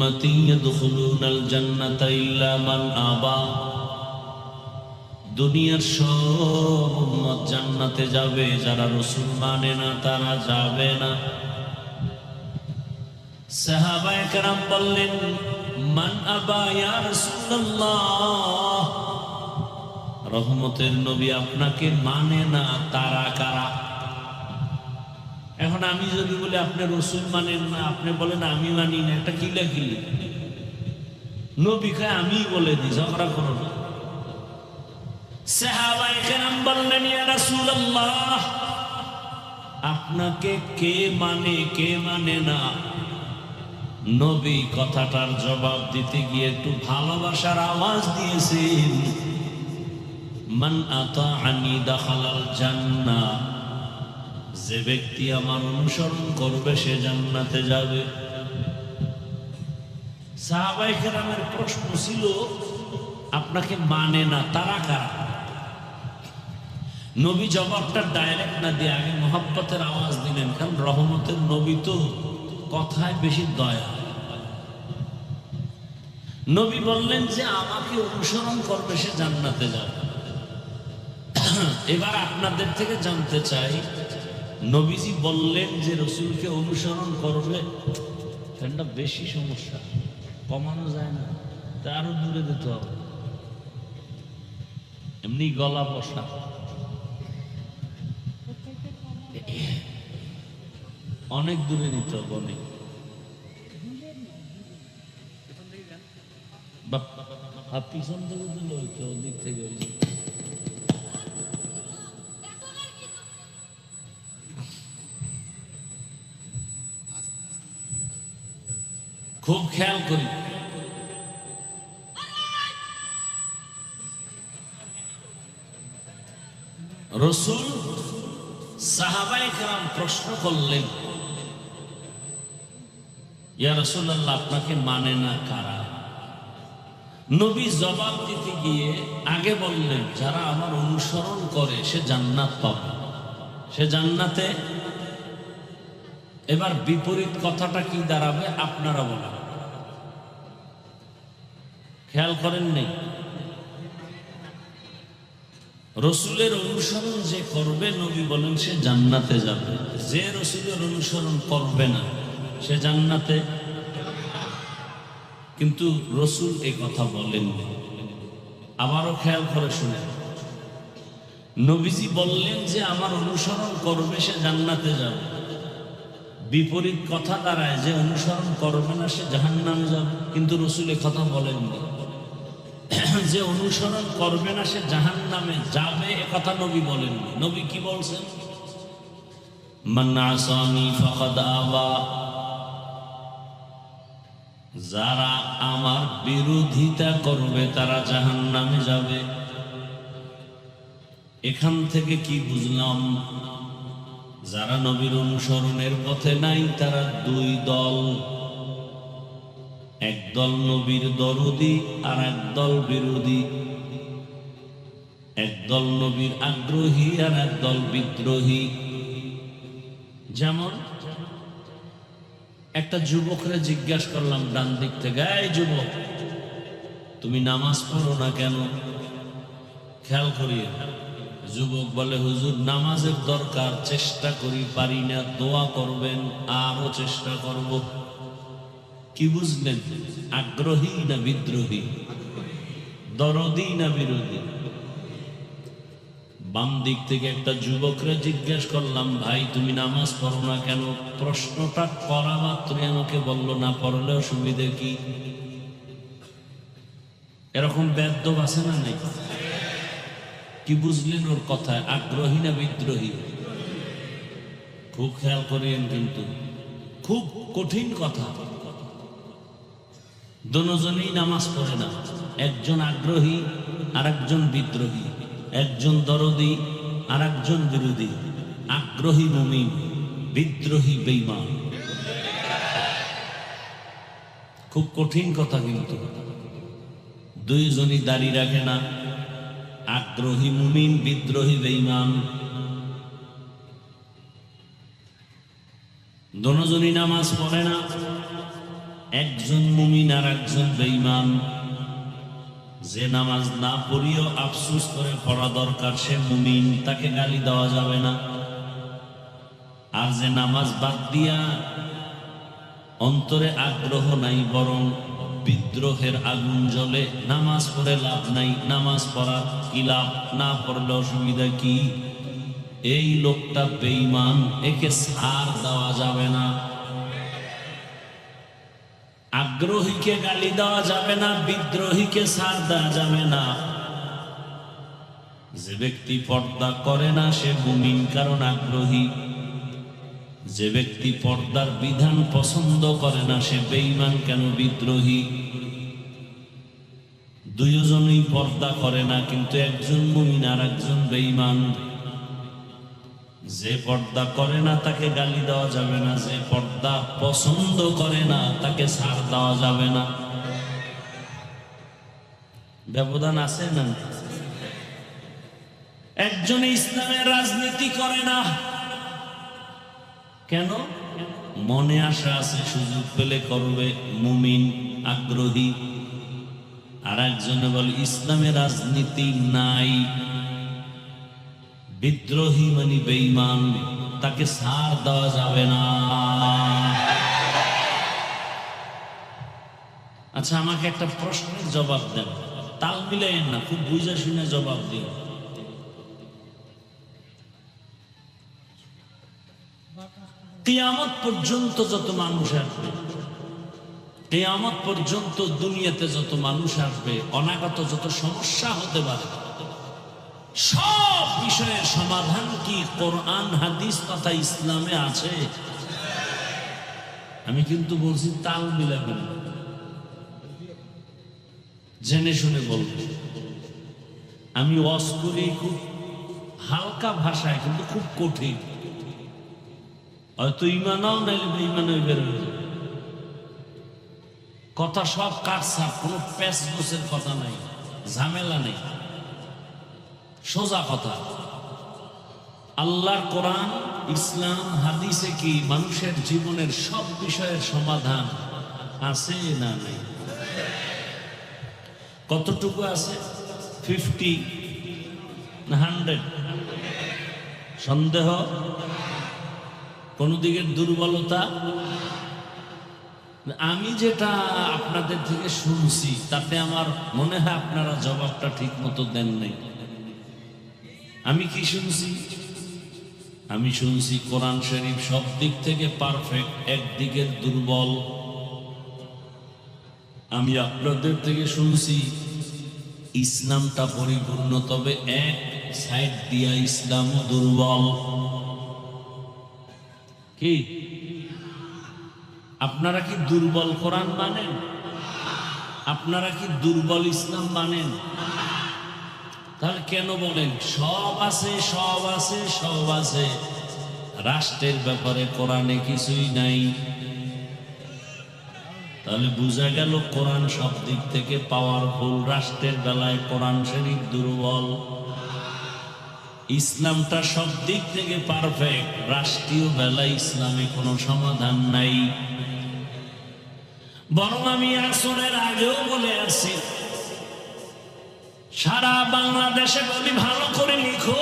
উম্মতি ইয়াদখুলুনাল জান্নাতা ইল্লা মান আবা। দুনিয়ার সব উম্মত জান্নাতে যাবে, যারা রাসূল মানে না তারা যাবে না। সাহাবায়ে কেরাম বললেন, মান আবা ইয়া রাসূলুল্লাহ, রহমতের নবী আপনাকে মানে না তারা কারা? এখন আমি যদি বলি আপনি রাসূল মানেন না, আপনি বলেন আমি মানি না, এটা কিলাকিলি। নবী কয় আমি বলে দিই, ঝগড়া করো না। সাহাবায়ে কেরাম বললেন, ইয়া রাসূলুল্লাহ, আপনাকে কে মানে কে মানে না? নবী কথাটার জবাব দিতে গিয়ে একটু ভালোবাসার আওয়াজ দিয়েছেন, মান আতাআনি দাখালাল জান্নাহ, যে ব্যক্তি আমার অনুসরণ করবে সে জান্নাতে যাবে। সাহাবায়ে কেরামের প্রশ্ন ছিল, আপনাকে মানে না তারা কারা? নবী জবাবটা ডাইরেক্ট না দিয়ে আগে মহব্বতের আওয়াজ দিলেন, কারণ রহমতের নবী তো কথায় বেশি দয়া। নবী বললেন যে আমাকে অনুসরণ করবে সে জান্নাতে যাবে। এবার আপনাদের থেকে জানতে চাই, নবীজি বললেন যে রাসূলকে অনুসরণ করবে, ফ্যানটা বেশি সমস্যা, কমানো যায় না, তা আরো দূরে দিতে হবে। এমনি গলা বসা, অনেক দূরে নিতে হবে, অনেক। পিছন থেকে দিল হইতো, ওদিক থেকে হয়েছে। খুব খেয়াল করি, রাসূল সাহাবায়ে কেরাম প্রশ্ন করলেন, ইয়া রাসূলুল্লাহ, আপনাকে মানে না কারা? নবী জবাব দিতে গিয়ে আগে বললেন, যারা আমার অনুসরণ করে সে জান্নাত পাবে, সে জান্নাতে। এবার বিপরীত কথাটা কি দাঁড়াবে আপনারা বলেন, খেয়াল করেন নেই? রাসূলের অনুসরণ যে করবে, নবী বলেন সে জান্নাতে যাবে। যে রাসূলের অনুসরণ করবে না সে জান্নাতে। কিন্তু রাসূল এই কথা বলেন। আবারও খেয়াল করে শুনে, নবীজি বললেন যে আমার অনুসরণ করবে সে জান্নাতে যাবে। বিপরীত কথা দাঁড়ায়, যে অনুসরণ করবে না সে জাহান্নামে যাবে। কিন্তু রাসূল এই কথা বলেননি। যে অনুসরণ করবে না সে জাহান্নামে যাবে, এ কথা নবী বলেননি। নবী কি বলছেন? মান আসানি ফাকাদ আবা, যারা আমার বিরোধিতা করবে তারা জাহান্নামে যাবে। এখান থেকে কি বুঝলাম? যারা নবীর অনুসরণের পথে নাই তারা দুই দল, একদল নবীর দরদি আর একদল বিরোধী, একদল নবীর আগ্রহী আর একদল বিদ্রোহী। যেমন একটা যুবকরে জিজ্ঞাসা করলাম ডান দিক থেকে, এই যুবক, তুমি নামাজ পড়ো না কেন? খেয়াল করিয়ে যুবক বলে, হুজুর নামাজের দরকার, চেষ্টা করি, পারি না, দোয়া করবেন, আরো চেষ্টা করব। কি বুঝলেন? আগ্রহী না বিদ্রোহী? দরদি না বিরোধী? বাম দিক থেকে একটা যুবকরে জিজ্ঞেস করলাম, ভাই তুমি নামাজ পড়ো না কেন? প্রশ্নটা করা মাত্রই আমাকে বলল, না পড়লেও সুবিধে কি? এরকম বেদ্যব আছে না নাই? কি বুঝলেন ওর কথায়? আগ্রহী না বিদ্রোহী? খুব খেয়াল করেন, কিন্তু খুব কঠিন কথা। দুজনেই নামাজ পড়ে না, একজন আগ্রহী আর একজন বিদ্রোহী, একজন দরদি আর একজন বিরোধী। আগ্রহী মুমিন, বিদ্রোহী বেঈমান। খুব কঠিন কথা, কিন্তু দুইজনই দাড়ি রাখে না, আগ্রহী মুমিন, বিদ্রোহী বেঈমান। দুজনই নামাজ পড়ে না, একজন মুমিন আর একজন বেঈমান। যে নামাজ না পড়িও আফসোস করে পড়া দরকার সে মুমিন, তাকে গালি দেওয়া যাবে না। আর যে নামাজ বাদ দিয়া অন্তরে আগ্রহ নাই, বরং বিদ্রোহের আগুন জ্বলে, নামাজ পড়ে লাভ নাই, নামাজ পড়া কি লাভ, না পড়লে অসুবিধা কি, এই লোকটা বেঈমান, একে ছাড় দেওয়া যাবে না। আগ্রহীকে গালি দেওয়া যাবে না, বিদ্রোহীকে ছাড় দেওয়া যাবে না। যে ব্যক্তি পর্দা করে না সে মুমিন, কারণ আগ্রহী। যে ব্যক্তি পর্দার বিধান পছন্দ করে না সে বেঈমান, কেন বিদ্রোহী। দুইজনই পর্দা করে না, কিন্তু একজন মুমিন আর একজন বেঈমান। যে পর্দা করে না তাকে গালি দেওয়া যাবে না, যে পর্দা পছন্দ করে না তাকে ছাড় দেওয়া যাবে না। ব্যবধান আছে না? একজন ইসলামের রাজনীতি করে না কেন? মনে আশা আছে, সুযোগ পেলে করবে, মুমিন আগ্রহী। আর একজনে বলে ইসলামের রাজনীতি নাই, বিদ্রোহী মানে বেঈমান, তাকে ছাড় দেওয়া যাবে না। আচ্ছা, আমাকে একটা প্রশ্নের জবাব দেন, তাল মিলাইয়েন না, খুব বুঝে শুনে জবাব দিন। কিয়ামত পর্যন্ত যত মানুষ আসবে, কিয়ামত পর্যন্ত দুনিয়াতে যত মানুষ আসবে, অনাগত যত সমস্যা হতে পারে, সব বিষয়ের সমাধান কি কোরআন হাদিস তথা ইসলামে আছে? আমি কিন্তু বলছি তাল মিলাবেন, জেনে শুনে বলবেন। আমি ওয়াজ করি খুব হালকা ভাষায়, কিন্তু খুব কঠিন। হয়তো ইমানও নাইলে বেঈমান হয়ে বেরোবে। কথা সব কাটছাট, কোনো প্যাচ গোছের কথা নাই, ঝামেলা নেই, সোজা কথা। আল্লাহর কোরআন ইসলাম হাদিসে কি মানুষের জীবনের সব বিষয়ের সমাধান আছে না নাই? কতটুকু আছে? 50 না 100? সন্দেহ? কোন দিকের দুর্বলতা? আমি যেটা আপনাদের থেকে শুনছি তাতে আমার মনে হয় আপনারা জবাবটা ঠিক মতো দেন নাই। আমি কি শুনছি? আমি শুনছি কোরআন শরীফ সব দিক থেকে পারফেক্ট, একদিকের দুর্বল। আমি আপনাদের থেকে শুনছি ইসলামটা পরিপূর্ণ, তবে এক সাইড দিয়া ইসলামও দুর্বল। কি আপনারা কি দুর্বল কোরআন মানেন? আপনারা কি দুর্বল ইসলাম মানেন? তাহলে কেন বলেন সব আছে, সব আছে, সব আছে, রাষ্ট্রের ব্যাপারে কোরআনে কিছুই নাই? তাহলে বোঝা গেল কোরআন সব দিক থেকে পাওয়ারফুল, রাষ্ট্রের বেলায় কোরআন শরীফ দুর্বল। ইসলামটা সব দিক থেকে পারফেক্ট, রাষ্ট্রীয় বেলায় ইসলামে কোনো সমাধান নাই। বরং আমি আসরের আগেও বলে আসছি, সারা বাংলাদেশে বলি ভালো করে লিখো,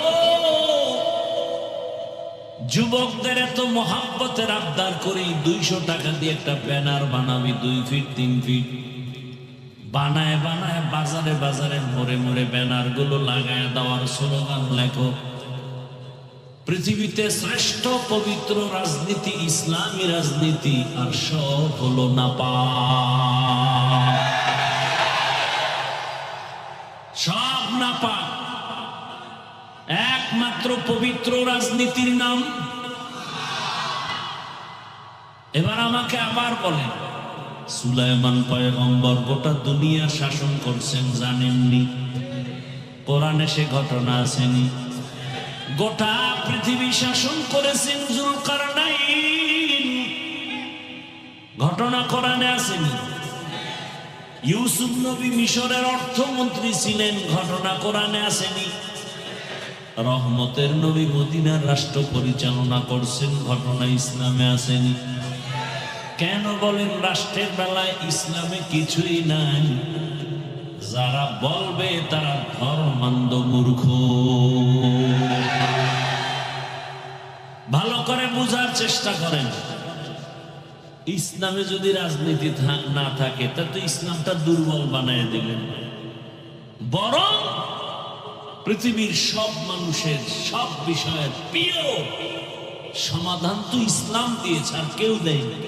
যুবকদের এত মহাব্বতের আবদার করি, 200 টাকা দিয়ে একটা ব্যানার বানাবি 2 ফিট 3 ফিট, বানায় বানায় বাজারে বাজারে মোড়ে মোড়ে ব্যানার গুলো লাগায় দেওয়ার স্লোগান লেখো, পৃথিবীতে শ্রেষ্ঠ পবিত্র রাজনীতি ইসলামী রাজনীতি, আর সব হলো নাপাক, সব নাপাক। একমাত্র পবিত্র রাজনীতির নাম। এবার আমাকে আবার বলেন, সুলাইমান পয়গম্বর গোটা দুনিয়া শাসন করছেন, জানেননি? কোরআনে সে ঘটনা আসেনি? গোটা পৃথিবী শাসন করেছেন জুলকারনাইন, ঘটনা কোরআনে আসেনি? ইউসুফ নবী মিশরের অর্থমন্ত্রী ছিলেন, ঘটনা কোরআনে আসেনি? রহমতের নবী মদিনার রাষ্ট্র পরিচালনা করছেন, ঘটনা ইসলামে আসেনি? কেন বলেন রাষ্ট্রের বেলায় ইসলামে কিছুই নাই? যারা বলবে তারা ধর্মান্ধ মূর্খ। ভালো করে বোঝার চেষ্টা করেন। ইসলামে যদি রাজনীতি না থাকে তা তো ইসলামটা দুর্বল বানায় দিলেন। বরং পৃথিবীর সব মানুষের সব বিষয়ের প্রিয় সমাধান তো ইসলাম দিয়েছে, আর কেউ দেয়নি।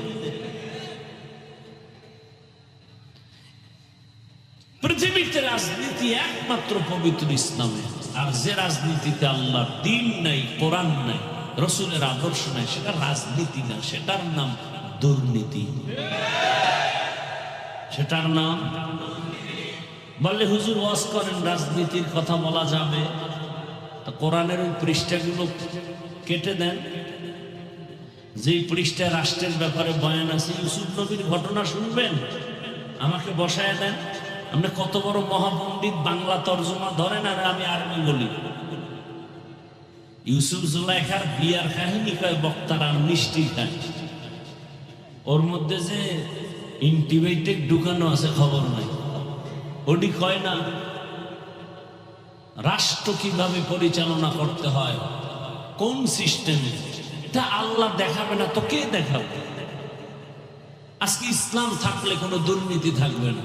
পৃথিবীতে রাজনীতি একমাত্র পবিত্র ইসলামে, আর যে রাজনীতিতে আল্লাহর দ্বীন নাই, কোরআন নাই, রসুলের আদর্শ নাই, সেটা রাজনীতি না, সেটার নাম দুর্নীতি। সেটার নাম বললে হুজুর ওয়াজ করেন রাজনীতির কথা বলা যাবে, তো কোরআনের ওই পৃষ্ঠাগুলো কেটে দেন। যে পৃষ্ঠায় রাষ্ট্রের ব্যাপারে বয়ান আছে, ইউসুফ নবীর ঘটনা শুনবেন, আমাকে বসায় দেন। আপনি কত বড় মহাপণ্ডিত, বাংলা তর্জমা ধরেন আর আমি আরবি বলি। ইউসুফ জুলাইখার বিয়ার কাহিনী কয় বক্তারা, মিষ্টি খায়, ওর মধ্যে যে ইন্টিবায়োটিক ঢুকানো আছে খবর নাই, ওটি কয় না। রাষ্ট্র কিভাবে পরিচালনা করতে হয়, কোন সিস্টেমে, এটা আল্লাহ দেখাবে না তো কে দেখাবে? আজকে ইসলাম থাকলে কোনো দুর্নীতি থাকবে না।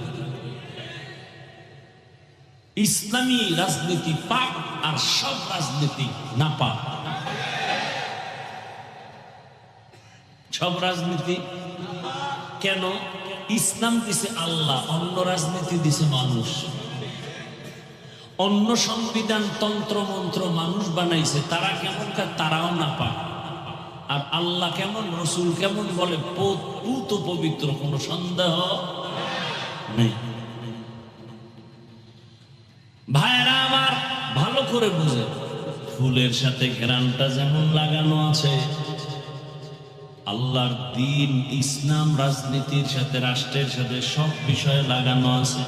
ইসলামী রাজনীতি পাপ, আর সব রাজনীতি না পাপ। সব রাজনীতি কেন? ইসলাম দিছে আল্লাহ, অন্য রাজনীতি দিছে মানুষ। অন্য সংবিধান তন্ত্র মন্ত্র মানুষ বানাইছে, তারা কেমন তারাও না পাক। আর আল্লাহ কেমন, রসুল কেমন, বলে পুত পবিত্র, কোনো সন্দেহ নেই। ভাইরা আমার ভালো করে বুঝে, ফুলের সাথে ঘেরানটা যেমন লাগানো আছে, আল্লাহর দ্বীন ইসলাম রাজনীতির সাথে, রাষ্ট্রের সাথে সব বিষয়ে লাগানো আছে।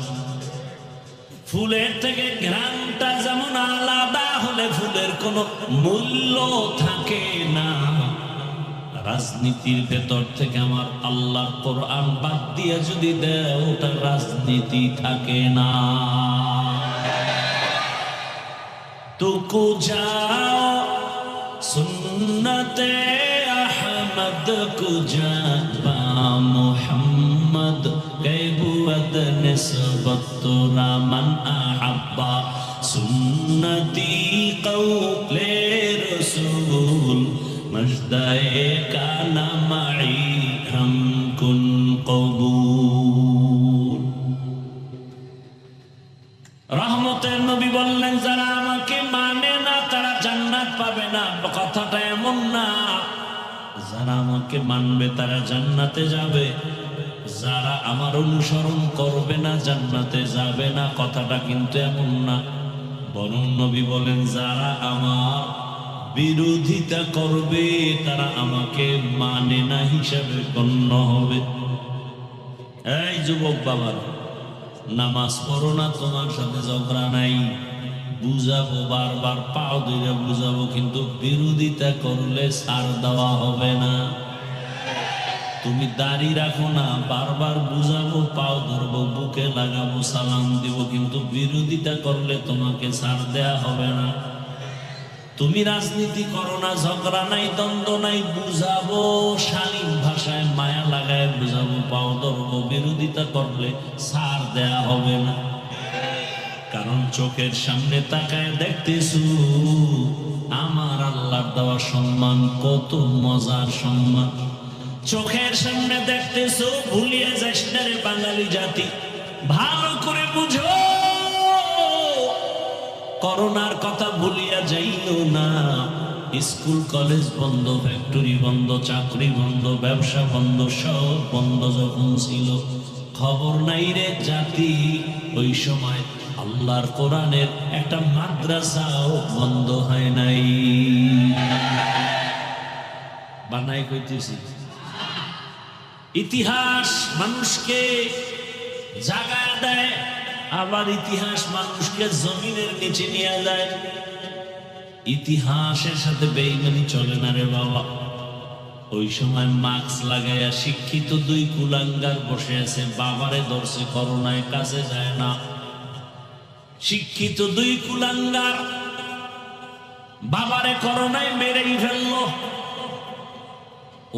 ফুলের থেকে ঘ্রাণটা যেমন আলাদা হলে ফুলের কোনো মূল্য থাকে না, রাজনীতির ভেতর থেকে আমার আল্লাহর কোরআন বাদ দিয়ে যদি দেয়, ওটা রাজনীতি থাকে না। তুকু যাও সুন্নতে আহমদ কুজা বা মুহাম্মদ কেবুদ নিসবত রামান আহাব্বা সুন্নতি কওলে রসূল মজদায়ে কানা মাই হাম কুন কবুল। রহমতের নবী বললেন, যারা আমাকে মানে না তারা জান্নাত পাবে না। কথাটা এমন না, যারা আমাকে মানবে তারা জান্নাতে যাবে, যারা আমার অনুসরণ করবে না জান্নাতে যাবে না। কথাটা কিন্তু এমন না, বরং নবী বলেন, যারা আমার বিরোধিতা করবে তারা আমাকে মানে না হিসাবে গণ্য হবে। এই যুবক বাবার, নামাজ পড়ো না, তোমার সাথে ঝগড়া নাই, বুঝাবো, বারবার পাও ধরে বুঝাবো, কিন্তু বিরোধিতা করলে ছাড় দেওয়া হবে না। তুমি দাড়ি রাখো না, বারবার বুঝাবো, পাও ধরবো, বুকে লাগাবো, সালাম দিব, কিন্তু বিরোধিতা করলে তোমাকে ছাড় দেয়া হবে না। তুমি রাজনীতি করো না, ঝগড়া নাই, দ্বন্দ্ব নাই, বুঝাবো, শালীন ভাষায় মায়া লাগায় বুঝাবো, পাও ধরবো, বিরোধিতা করলে ছাড় দেয়া হবে না। কারণ চোখের সামনে তাকায় দেখতেছু আমার আল্লাহর দেওয়া সম্মান কত মজার সম্মান। চোখের সামনে দেখতেছো, ভুলিয়ে যাস না রে বাঙালি জাতি। ভালো করে বুঝো, করোনার কথা ভুলিয়া যাইও না। স্কুল কলেজ বন্ধ, ফ্যাক্টরি বন্ধ, চাকরি বন্ধ, ব্যবসা বন্ধ, সব বন্ধ যখন ছিল, খবর নাই রে জাতি, ওই সময় আল্লাহর কোরআনের একটা মাদ্রাসাও বন্ধ হয় নাই। বানাই কইতেছি, ইতিহাস মানুষকে জাগায় দেয়, আবার ইতিহাস মানুষকে জমিনের নিচে নিয়ে যায়। ইতিহাসের সাথে বেঈমানি চলে না রে বাবা। ওই সময় মাস্ক লাগাইয়া শিক্ষিত দুই কুলাঙ্গার বসে আছে, বাবারে ধরছে করোনায়, কাছে যায় না। শিক্ষিত দুই কুলাঙ্গার বাবারে করোনায় মেরেই ফেললো।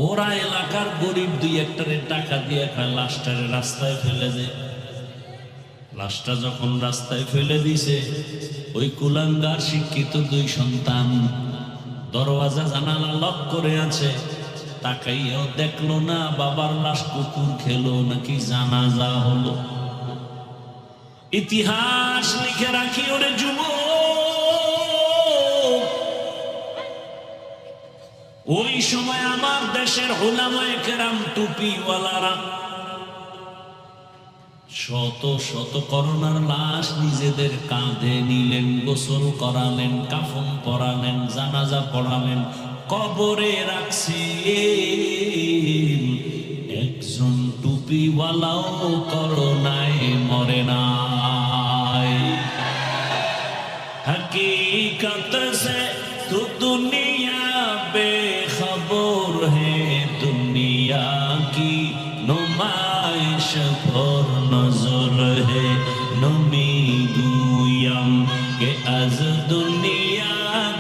ওরা এলাকার গরিব দুই একটারে টাকা দিয়ে খায়, লাশটারে রাস্তায় ফেলে দেয়। লাশটা যখন রাস্তায় ফেলে দিছে, ওই কুলাঙ্গার শিক্ষিত দুই সন্তান দরওয়াজা জানালা লক করে আছে, তাকাইয়াও দেখলো না বাবার লাশ কুকুর খেলো নাকি জানাজা হলো। ইতিহাস লিখে রাখি ওরে যুবক, ওই সময় আমার দেশের উলামায়ে কেরাম টুপিওয়ালারা শত শত করোনার লাশ নিজেদের কাঁধে নিলেন, গোসল করালেন, কাফন পরালেন, জানাজা পড়ালেন, কবরে রাখছেন। একজন টুপিওয়ালাও করোনায় মরে নাই। हकीकत से तो दुनिया बेखबर है, दुनिया की नुमाइश पर नजर है। नमी गुयम के az दुनिया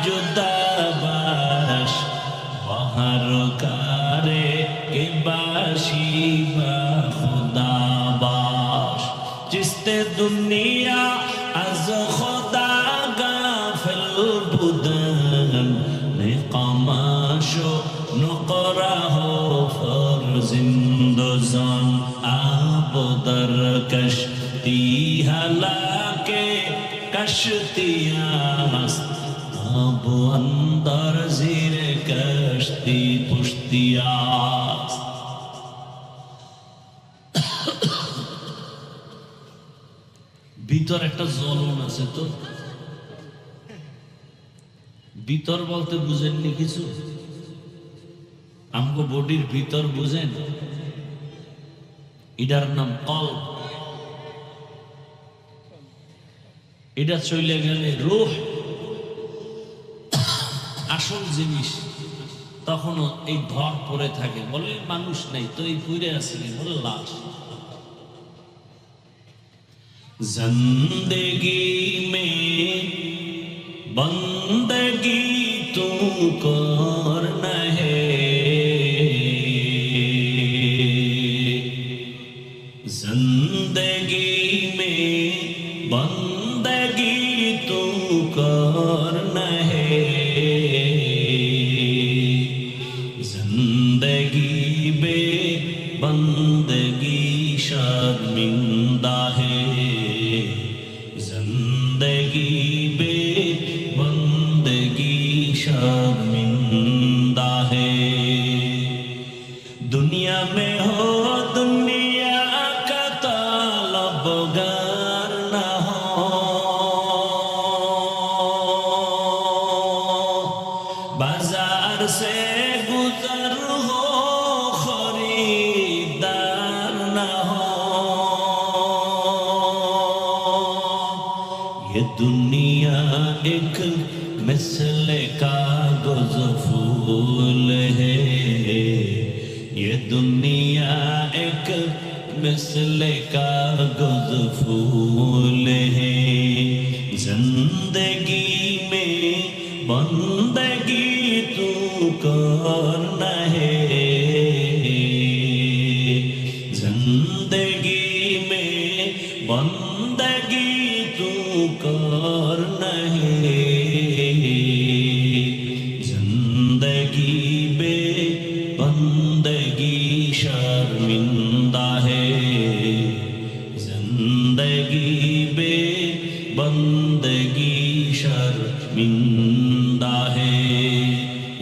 जुदा बाश, बाहर कारे के बाशी बा खुदा बाश। जिसते दुनिया az खुदा गाफिल बुदन, निकामाशो नकरा हो फर्जिंदजान। आप दर कश्ती हलाके कश्तियास, अब अंदर जीर कश्ती पुश्तियास। ভিতর একটা জ্বলন আছে। তো ভিতর বলতে বুঝেননি কিছু? আমগো বডির ভিতর বুঝেন? এটার নাম কলব। এটা চলে গেলে রূহ, আসল জিনিস, তখনও এই ধর পড়ে থাকে। বলে মানুষ নেই তো, এই পুড়ে আছে, বলে লাশ। जिंदगी में बंदगी तू करना है, जिंदगी में बंदगी तू करना है। जिंदगी बे बंदगी शर्मिंदा है, जिंदगी बे बंदगी शर्मिंदा है। दुनिया में हो दुनिया का तलबगार न हो, बाजार से गुजर हो खरीदार न हो। ये दुनिया एक मिसल कागज फूल है, ये दुनिया एक मिसल कागज फूल है। जिंदगी में बंदगी तू करना है, जिंदगी में बंदगी तू करना है। जिंदगी बे बंदगी शर्मिंदा है, जिंदगी बे बंदगी शर्मिंदा है।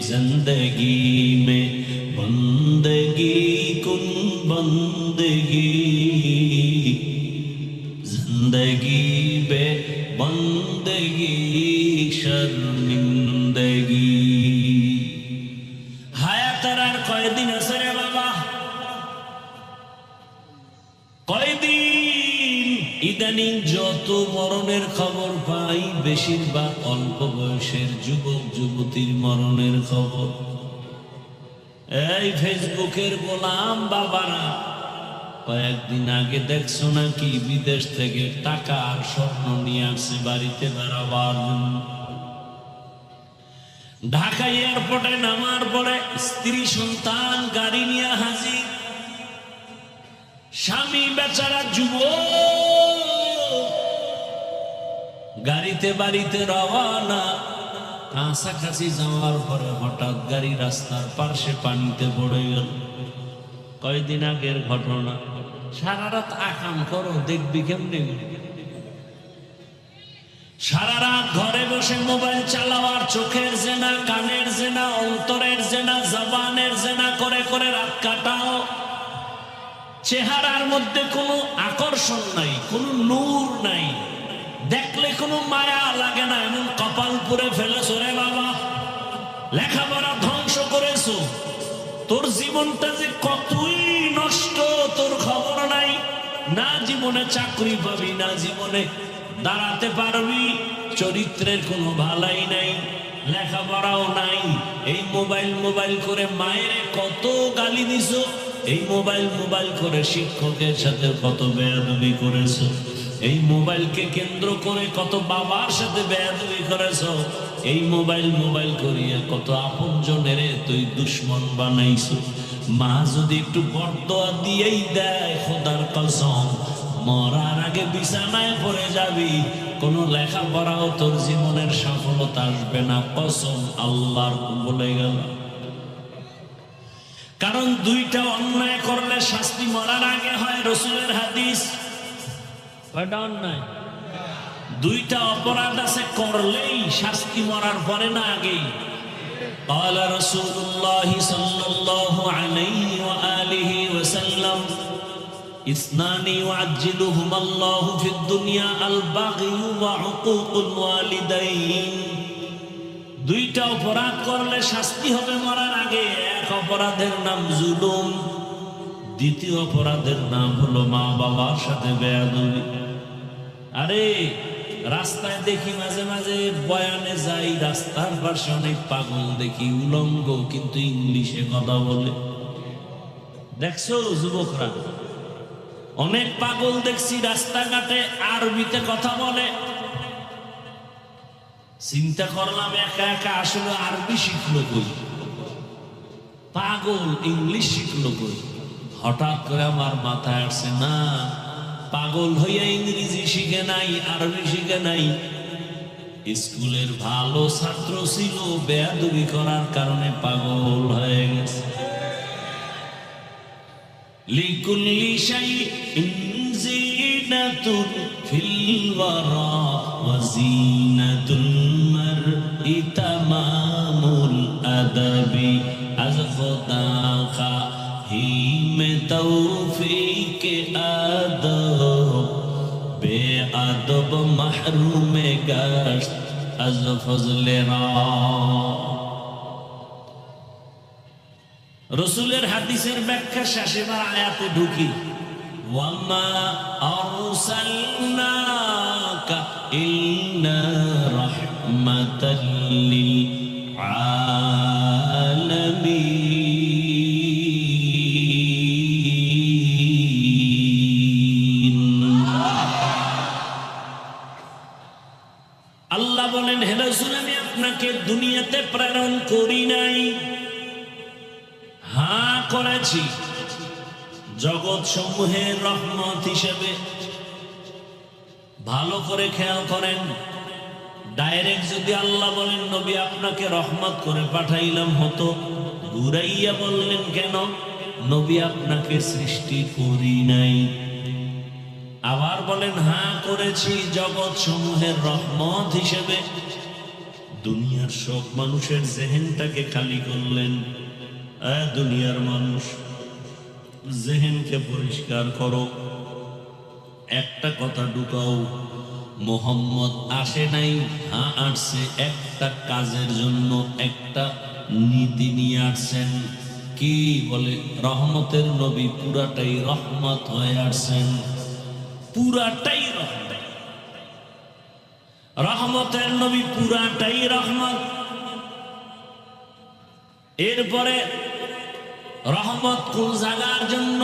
जिंदगी में बंदगी कुन बंदगी, जिंदगी बे बंदगी शर्मिंदगी। হায়াতের আর কয়দিন আছে রে বাবা? কয়দিন? ইদানিং যত মরণের খবর পাই, বেশিরভাগ অল্প বয়সের যুবক যুবতীর মরণের খবর। এই ফেসবুকের গোলাম বাবারা, কয়েকদিন আগে দেখছো নাকি বিদেশ থেকে টাকা আর স্বর্ণ নিয়ে আসছে বাড়িতে বেড়াবার জন্য। ঢাকা এয়ারপোর্টে নামার পরে স্ত্রী সন্তান গাড়ি নিয়ে হাজির। স্বামী বেচারা যুবক গাড়িতে বাড়িতে রওয়ানা। কাছাকাছি যাওয়ার পরে হঠাৎ গাড়ি রাস্তার পার্শ্বে পানিতে পড়ে গেল। কয়দিন আগের ঘটনা। সারা রাত আকাম করো, দেখবি কেমনে। সারা রাত ঘরে বসে মোবাইল চালাওয়ার, চোখের জেনা, কানের জেনা, অন্তরের জেনা, জবানের জেনা করে করে রাত কাটাও। চেহারার মধ্যে কোনো আকর্ষণ নাই, কোনো নূর নাই, দেখলে কোনো মায়া লাগে না, এমন কপাল পুরে ফেলেছো রে বাবা। লেখাপড়া ধ্বংস করেছো, তোর জীবনটা যে কতই নষ্ট তোর খবর নাই। না জীবনে চাকরি পাবি, না জীবনে দাঁড়াতে পারবি, চরিত্রের কোনো ভালাই নাই, লেখাপড়াও নাই। এই মোবাইল মোবাইল করে মায়ের কত গালি দিছো, এই মোবাইল মোবাইল করে শিক্ষকের সাথে কত বেয়াদবি করেছো, এই মোবাইলকে কেন্দ্র করে কত বাবার সাথে বেয়াদবি করেছো, এই মোবাইল মোবাইল করিয়া কত আপনজনের তুই দুশ্মন বানাইছো। মা যদি একটু বরদোয়া দিয়েই দেয়, খোদার কসম মরার আগে বিছানায় পড়ে যাবি, কোনো লেখাপড়াও তোর জীবনের সফলতা আসবে না, কসম আল্লাহর বলে গেল। কারণ দুইটা অন্যায় করলে শাস্তি মরার আগে হয়, রাসূলের হাদিস। কয়টা অন্যায়? দুইটা অপরাধ আছে, করলেই শাস্তি মরার পরে না আগেই। قال رسول الله صلى الله عليه وآله وسلم اثنان يعجلهما الله في الدنيا البغي وعقوق الوالدين। দুইটা অপরাধ করলে শাস্তি হবে মরার আগে। এক অপরাধের নাম জুলুম, দ্বিতীয় অপরাধের নাম হলো মা বাবার সাথে বেয়াদবি। আরে রাস্তায় দেখি মাঝে মাঝে বয়ানে যাই, রাস্তার পাশে অনেক পাগল দেখি, উলঙ্গ কিন্তু ইংলিশে কথা বলে। দেখছো যুবকরা, অনেক পাগল দেখছি রাস্তাঘাটে আরবিতে কথা বলে। চিন্তা করলাম একা একা আসলে আরবি শিখলো কই, পাগল ইংলিশ শিখলো কই। হঠাৎ করে আমার মাথায় আসছে, না পাগল হইয়া ইংরেজি শিখে নাই, আরবি শিখে নাই, স্কুলের ভালো ছাত্র ছিল, বেয়াদবি করার কারণে পাগল হয়ে গেছে। লিকুল্লি শাইইন জিনাতুন ফিল ওয়ারা ওয়া জিনাতুল মারই তামামুল আদাবি। আজ খোদা খা में तौफीक आदब बेअदब महरूम गश्त अज फजले रसूलेर हादिसेर व्याख्या शेष एबार आयाते ढुकी। वमा अरसलनाका इल्ला रहमाताल लिल आलामीन। আল্লাহ বলেন, হে রাসূল আমি আপনাকে দুনিয়াতে প্রেরণ করি নাই, হ্যাঁ করেছি জগৎ সমূহের রহমত হিসেবে। ভালো করে খেয়াল করেন, ডাইরেক্ট যদি আল্লাহ বলেন নবী আপনাকে রহমত করে পাঠাইলাম হতো, ঘুরাইয়া বললেন কেন নবী আপনাকে সৃষ্টি করি নাই। আবার বলেন হ্যাঁ করেছি জগৎ সমূহের রহমত হিসেবে। দুনিয়ার সব মানুষের জেহেনটাকে খালি করলেন। দুনিয়ার মানুষ জেহেনকে পরিষ্কার করো, একটা কথা ঢুকাও, মোহাম্মদ আসে নাই, হ্যাঁ আসছে একটা কাজের জন্য, একটা নীতি নিয়ে আসছেন। কি বলে? রহমতের নবী পুরাটাই রহমত হয়ে আসছেন, পুরাটাই রহমত। রহমতের নবী পুরাটাই রহমত। এরপরে রহমত কোন জায়গার জন্য?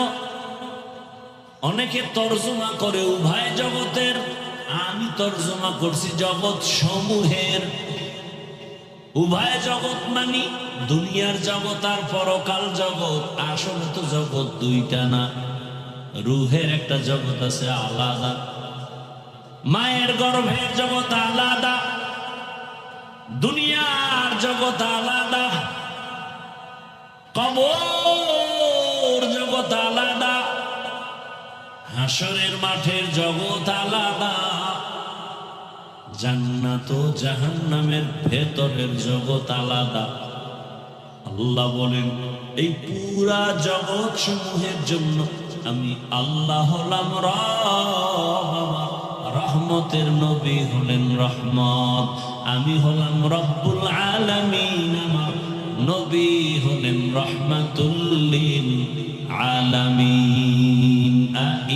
অনেকে তর্জমা করে উভয় জগতের, আমি তর্জমা করছি জগৎ সমূহের। উভয় জগৎ মানি দুনিয়ার জগৎ আর পরকাল জগৎ। আসলে তো জগৎ দুইটা না, রুহের একটা জগৎ আছে আলাদা, মায়ের গর্ভের জগৎ আলাদা, দুনিয়ার জগৎ আলাদা, কবর জগৎ আলাদা, হাসরের মাঠের জগৎ আলাদা, জান্নাত ও জাহান্নামের ভেতরের জগৎ আলাদা। আল্লাহ বলেন এই পুরা জগৎ সমূহের জন্য আমি আল্লাহ হলাম রহমতের নবী হলেন রহমত, আমি হলাম রব্বুল আলামিন, আমার নবী হলেন রহমাতুল্লিল আলামিন।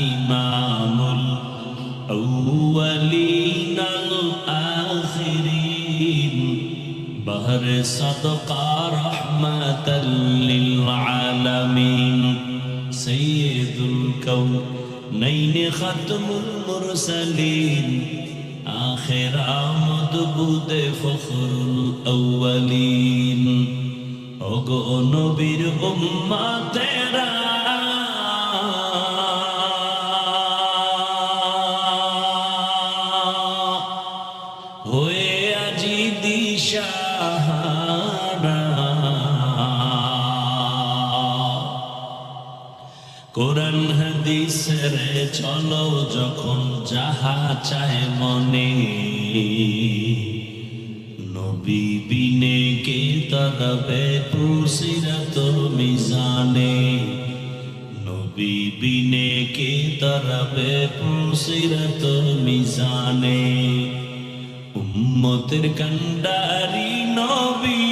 ইমামুল আউয়ালিন আল আখিরিন বহরে সাদকা রহমাতাল লিল আলামিন সাইয়্যিদুল কাউনাইন খাতমুল মুরসালিন আখির আমদ বুদে ফখরুল আউয়ালিন। ওগো নবীর উম্মতেরা হয়ে আজি দিশাহারা, কোরআন হাদিসের চলো যখন যাহা চায় মনে, নবী বিনে কে তরবে পুরসিরাত মিজানে, নবী বিনে কে তরবে পুরসিরাত মিজানে। উম্মতের কান্ডারি নবী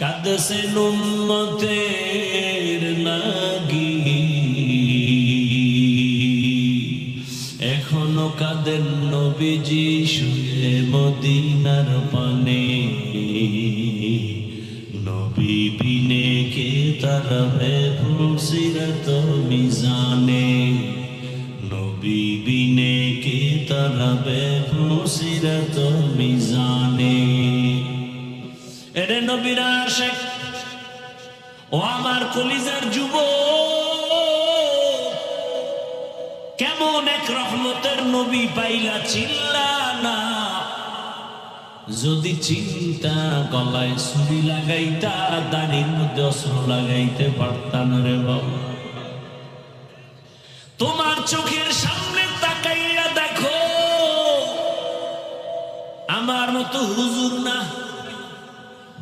কাঁদছেন উম্মতের লাগি, এখনো কাঁদেন নবীজি শুয়ে মদিনার পানে, নবী বিনে কে তরবে পুরসিরাত মিজানে, নবী বিনে কে তরবে পুরসিরাত মিজানে। এরে নবীর আশিক ও আমার কলিজার যুবক, কেমন এক রহমতের নবী পাইলা চিল্লা না? যদি চিন্তা গলায় ছুরি লাগাইতা, দাড়ির মধ্যে অস্ত্র লাগাইতে পারতাম রে বাবা। তোমার চোখের সামনে তাকাইয়া দেখো, আমার মতো হুজুর না,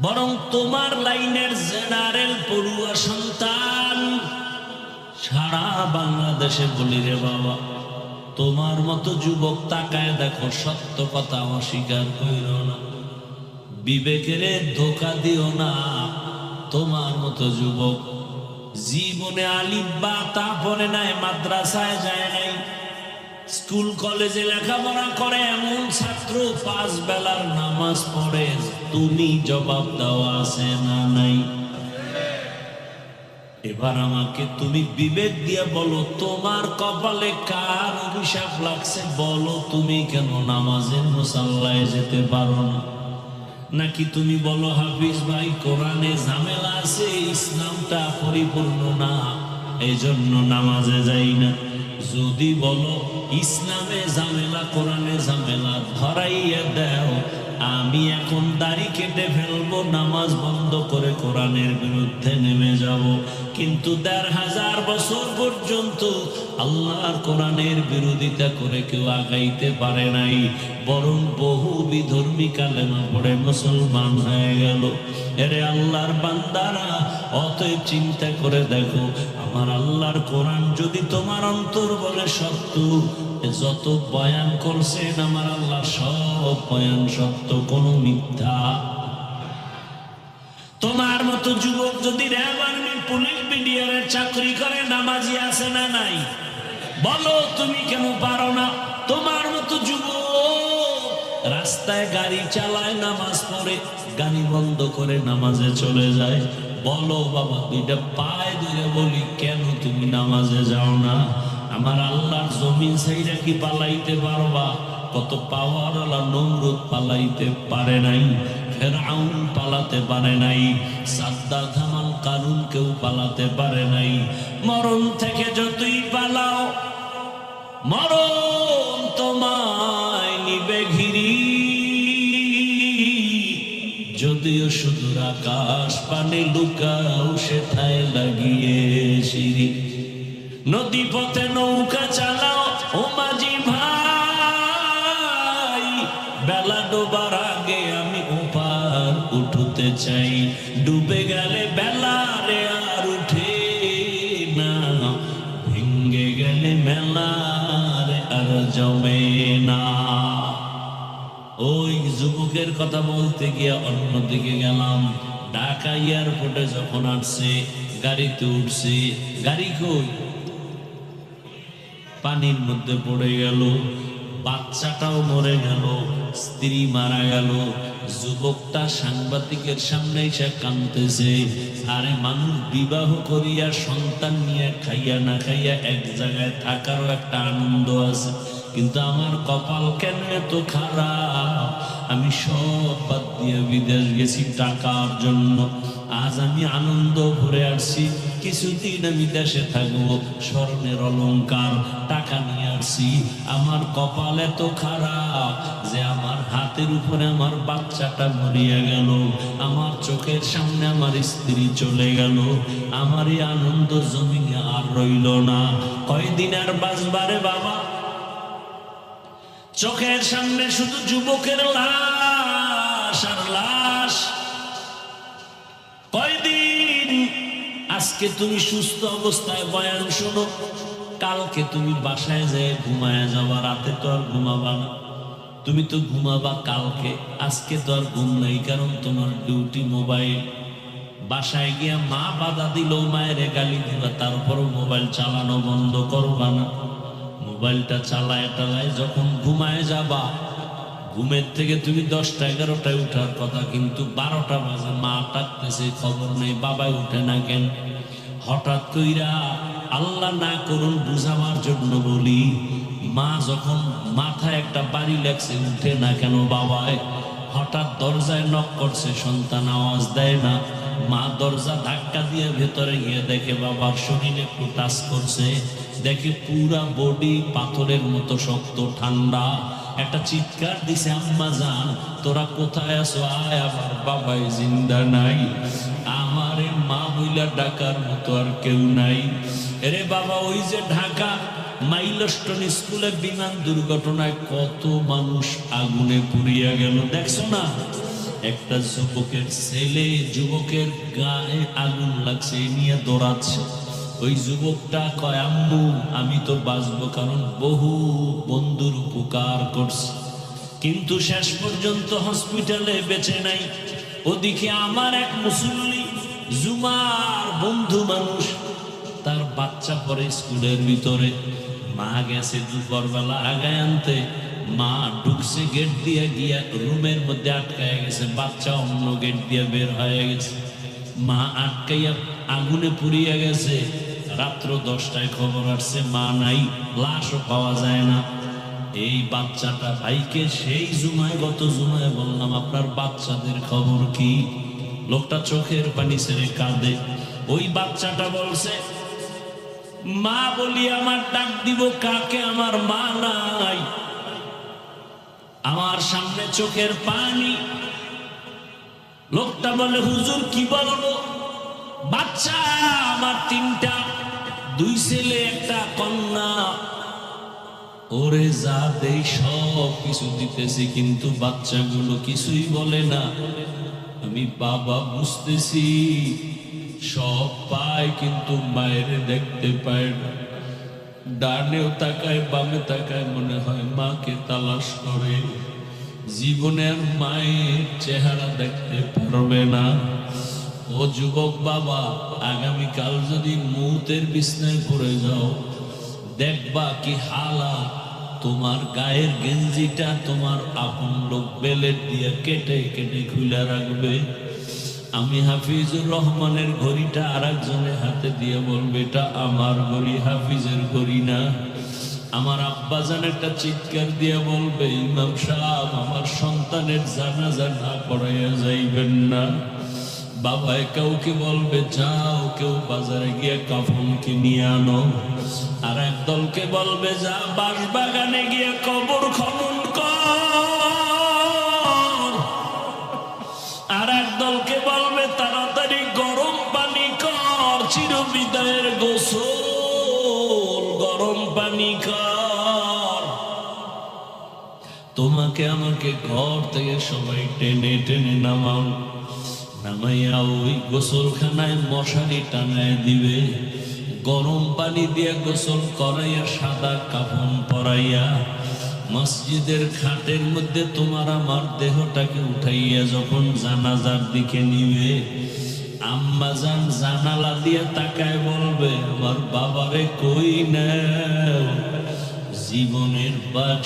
বরং তোমার লাইনের জেনারেল পড়ুয়া সন্তান। সারা বাংলাদেশে বলি রে বাবা, তোমার মতো যুবক তাকায় দেখো, সত্য কথা অস্বীকার কইরো না, বিবেকের ধোঁকা দিও না। তোমার মতো যুবক জীবনে আলিফ বা তা পড়ে নাই, মাদ্রাসায় যায় নাই, স্কুল কলেজে লেখাপড়া করে এমন ছাত্র 5 বেলার নামাজ পড়ে, তুমি জবাব দেওয়া আছে না নাই? এবার আমাকে তুমি বিবেক দিয়ে বলো, তোমার কপালে কার অভিশাপ লাগছে? বলো, তুমি কেন নামাজের মুসাল্লায় যেতে পারো না? নাকি তুমি বলো হাফিজ ভাই কোরআনে ঝামেলা আছে, ইসলামটা পরিপূর্ণ না, এই জন্য নামাজে যাই না। যদি বলো ইসলামে ঝামেলা কোরআনে ঝামেলা, ধরাইয়া দাও, আমি এখন দাড়ি কেটে ফেলবো, নামাজ বন্ধ করে কোরআনের বিরুদ্ধে নেমে যাব। কিন্তু 1500 বছর পর্যন্ত আল্লাহর কোরআনের বিরোধিতা করে কেউ আগাইতে পারে নাই, বরং বহু বিধর্মী কালেমা পড়ে মুসলমান হয়ে গেল। এরে আল্লাহর বান্দারা, অতএব চিন্তা করে দেখো, আমার আল্লাহর কোরআন যদি তোমার অন্তর বলে সত্য, যত বয়ান করছেন আমার আল্লাহ সব বয়ান সত্য, কোনো মিথ্যা। তোমার মতো যুবক যদি র্যাব আর্মি পুলিশ বিডিআরের চাকরি করে, নামাজি আছে না নাই? বলো, তুমি কেন পারো না? তোমার মতো যুবক রাস্তায় গাড়ি চালায়, নামাজ পড়ে, গাড়ি বন্ধ করে নামাজে চলে যায়। বলো বাবা, দুইটা পায়ে ধরে বলি, কেন তুমি নামাজে যাও না? আমার আল্লাহর জমিন সেইটা কি পালাইতে পারবা? কত পাওয়ারওয়ালা নমরুদ পালাইতে পারে নাই, ফেরাউন পালাতে পারে নাই, সাদ্দাত হামান কারুন কেউ পালাতে পারে নাই। মরণ থেকে যতই পালাও, মরণ তোমায় নিবে ঘিরি। যদিও সুদূর আকাশ পানে লুকাও, সেথায় লাগিয়ে সিঁড়ি। নদী পথে নৌকা চালাও ও মাঝি ভাই, বেলা ডোবার আগে আমি ওপার উঠতে চাই। ডুবে গেলে বেলা রে আর উঠে না, ভেঙ্গে গেলে মেলা রে আর জমে না। ওই যুবকের কথা বলতে গিয়ে অন্যদিকে গেলাম। ঢাকা এয়ারপোর্টে যখন আসছে, গাড়িতে উঠছে, গাড়ি কই? পানির মধ্যে পড়ে গেল, বাচ্চাটাও মরে গেল, স্ত্রী মারা গেল। যুবকটা সাংবাদিকের সামনে এসে কাঁদতেছে। আরে মানুষ বিবাহ করিয়া সন্তান নিয়ে খাইয়া না খাইয়া এক জায়গায় থাকারও একটা আনন্দ আছে, কিন্তু আমার কপাল কেন এত খারাপ? আমি সব বাদ দিয়ে বিদেশ গেছি টাকার জন্য, আজ আমি আনন্দ ভরে আসছি। কিছুদিন আমি দেশে থাকবো, স্বর্ণের অলংকার টাকা নিয়ে আসছি। আমার কপাল এত খারাপ যে আমার হাতের উপরে আমার বাচ্চাটা মরিয়া গেল, আমার চোখের সামনে আমার স্ত্রী চলে গেল। আমার এই আনন্দ জমিনে আর রইল না। কয়দিন আর বাঁচবারে বাবা? চোখের সামনে শুধু যুবকের লাশ আর লাশ। কয়দিন? আজকে তুমি সুস্থ অবস্থায় বয়ান শোনো, কালকে তুমি বাসায় যেয়ে ঘুমায় যাবা। রাতে তো আর ঘুমাবা না, তুমি তো ঘুমাবা কালকে। আজকে তো আর ঘুম নাই, কারণ তোমার ডিউটি মোবাইল। বাসায় গিয়া মা বাধা দিল, মায়ের গালি দিবা, তারপরও মোবাইল চালানো বন্ধ করবা না। মোবাইলটা চালায় টালায় যখন ঘুমায় যাবা, ঘুমের থেকে তুমি 10টা 11টায় উঠার কথা, কিন্তু 12টা বাজে, মা ডাকতেছে, খবর নেই, বাবাই উঠে না কেন? হঠাৎ কইরা, আল্লাহ না করুন বুঝাবার জন্য বলি, মা যখন মাথায় একটা বাড়ি লাগছে, উঠে না কেন বাবাই? হঠাৎ দরজায় নক করছে, সন্তান আওয়াজ দেয় না। মা দরজা ধাক্কা দিয়ে ভেতরে গিয়ে দেখে বাবার শরীরে একটু টাচ করছে, দেখে পুরা বডি পাথরের মতো শক্ত ঠান্ডা। একটা চিৎকার দিছে, আম্মা জান তোরা কোথায় আছো? আয়, আমার বাবাই জিন্দা নাই। আমারে মা বইলা ডাকার মতো আর কেউ নাই। এরে বাবা, ওই যে ঢাকা মাইলস্টোন স্কুলে বিমান দুর্ঘটনায় কত মানুষ আগুনে পুড়িয়া গেল, দেখছো না? একটা যুবকের ছেলে, যুবকের গায়ে আগুন লাগছে, নিয়ে দৌড়াচ্ছে। ওই যুবকটা কয়, আম্মু আমি তো বাঁচবো, কারণ বহু বন্ধুর উপকার করছে, কিন্তু শেষ পর্যন্ত হসপিটালে বেঁচে নাই। ওদিকে আমার এক মুসল্লি, জুমার বন্ধু মানুষ, তার বাচ্চা পড়ে স্কুলের ভিতরে। মা গেছে দুপুরবেলা আগায় আনতে, মা ঢুকছে গেট দিয়ে, গিয়া রুমের মধ্যে আটকায় গেছে, বাচ্চা অন্য গেট দিয়ে বের হয়ে গেছে। মা আটকাইয়া আগুনে পুড়িয়া গেছে। রাত্র 10টায় খবর আসছে মা নাই, লাশও পাওয়া যায় না। এই বাচ্চাটা ভাইকে সেই জুমায়, গত জুমায় বললাম, আপনার বাচ্চাদের খবর কি? লোকটা চোখের পানি ছেড়ে কাঁদে। ওই বাচ্চাটা বলছে, মা বলি আমার ডাক দিব কাকে? আমার মা নাই। আমার সামনে চোখের পানি। লোকটা বলে, হুজুর কি বলবো? বাচ্চা আমার 3টা, 2 ছেলে 1 কন্যা। ওরে যা দেই সব কিছু দিতেছি, কিন্তু বাচ্চাগুলো কিছুই বলে না। আমি বাবা বুঝতেছি, সব পায় কিন্তু মায়ের দেখতে পায় না। ডানেও তাকায়, বামে তাকায়, মনে হয় মাকে তালাশ করে। জীবনে আর মায়ের চেহারা দেখতে পারবে না। ও যুবক বাবা, আগামীকাল যদি মৌতের বিছনায় পড়ে যাও, দেখবা কি হালাত। তোমার গায়ের গেঞ্জিটা তোমার আপন লোক বেলেট দিয়ে কেটে কেটে খুলে রাখবে। আমি হাফিজুর রহমানের ঘড়িটা আর একজনের হাতে দিয়ে বলবে এটা আমার ঘড়ি, হাফিজের ঘড়ি না। আমার আব্বাজান একটা চিৎকার দিয়ে বলবে ইমাম সাহেব আমার সন্তানের জানাজা না পড়াইয়া যাইবেন না। বাবা কাউকে বলবে যাও কেউ বাজারে গিয়ে কাফন কিনে আনো। আর এক দলকে বলবে যা বাঁশবাগানে গিয়ে কবর খনন কর। আর এক দলকে বলবে তাড়াতাড়ি গরম পানি কর, চিরবিদায়ের গোসল গরম পানি কর। তোমাকে আমাকে ঘর থেকে সবাই টেনে টেনে নামাও, নামাইয়া ওই গোসলখানায় মশারি টানায় দিবে, গরম পানি দিয়ে গোসল করাইয়া সাদা কাফন পরাইয়া মসজিদের খাটের মধ্যে তোমার আমার দেহটাকে উঠাইয়া যখন জানাজার দিকে নিবে, আম্মা জান জানালা দিয়ে তাকায় বলবে আমার বাবারে কই নাও, জীবনের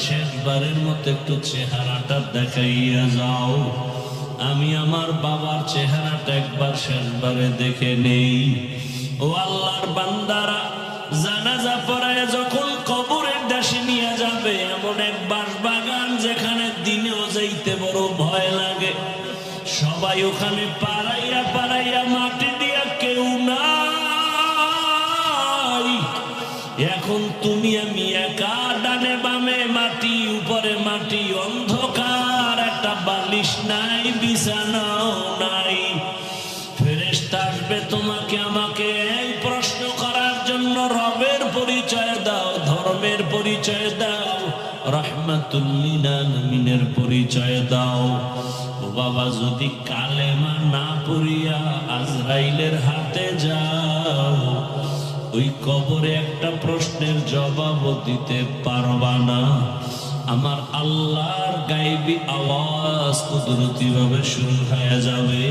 শেষবারের মতো একটু চেহারাটা দেখাইয়া যাও। আমি আমার বাবার চেহারাটা একবার শেষবারে দেখে নেই। ও আল্লাহর বান্দারা, জানাজা পড়ায় যখন কবরের দেশে নিয়ে যাবে এমন এক বাঁশবাগান যেখানে দিনেও যাইতে বড় ভয় লাগে, সবাই ওখানে পাড়াইয়া পাড়াইয়া মাটি দিয়া কেউ নাই। এখন তুমি আমি একা, ডানে বামে মাটি, উপরে মাটি, অন্ধকার, একটা বালিশ নাই, বিছানাও নাই। ফেরেশতা আসবে তোমাকে আমাকে এই প্রশ্ন করার জন্য, রবের পরিচয় দাও, ধর্মের পরিচয় দাও, রাহমাতুল লিল আলামিনের পরিচয় দাও। ও বাবা যদি কালেমা না পড়িয়া আজরাইলের হাতে যাও, ওই কবরে একটা প্রশ্নের জবাব দিতে পারবা না। আমার আল্লাহর গায়েবী আওয়াজ কুদরতি ভাবে শুরু হয়ে যাবে।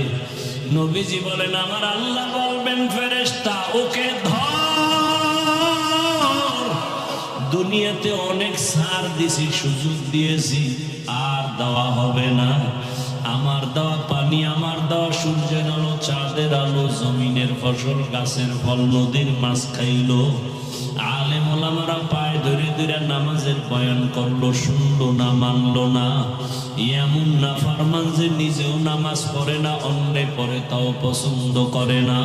নবীজি বলেন আমার আল্লাহ বলবেন ফেরেশতা ওকে ধর, দুনিয়াতে অনেক ছাড় দিছি, সুযোগ দিয়েছি, আর দেওয়া হবে না। আমার দেওয়া পানি, আমার দেওয়া সূর্যের আলো, চাঁদের আলো, জমিনের ফসল, গাছের ফল, নদীর মাছ খাইলো। আলেম ওলামারা পায়ে ধরে ধরে নামাজের বয়ান করলো, শুনলো না, মানলো না। এমন না ফারমান যে নিজেও নামাজ পড়ে না, অন্যে পড়ে তাও পছন্দ করে না,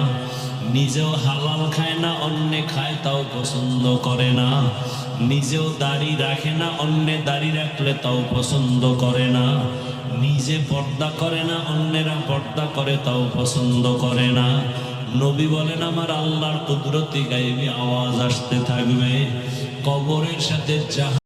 নিজেও হালাল খায় না, অন্যে খায় তাও পছন্দ করে না, নিজেও দাড়ি রাখে না, অন্যে দাড়ি রাখলে তাও পছন্দ করে না, নিজে পর্দা করে না, অন্যেরা পর্দা করে তাও পছন্দ করে না। নবী বলেন আমার আল্লাহর কুদরতি গায়েবী আওয়াজ আসতে থাকবে, কবরের সাথে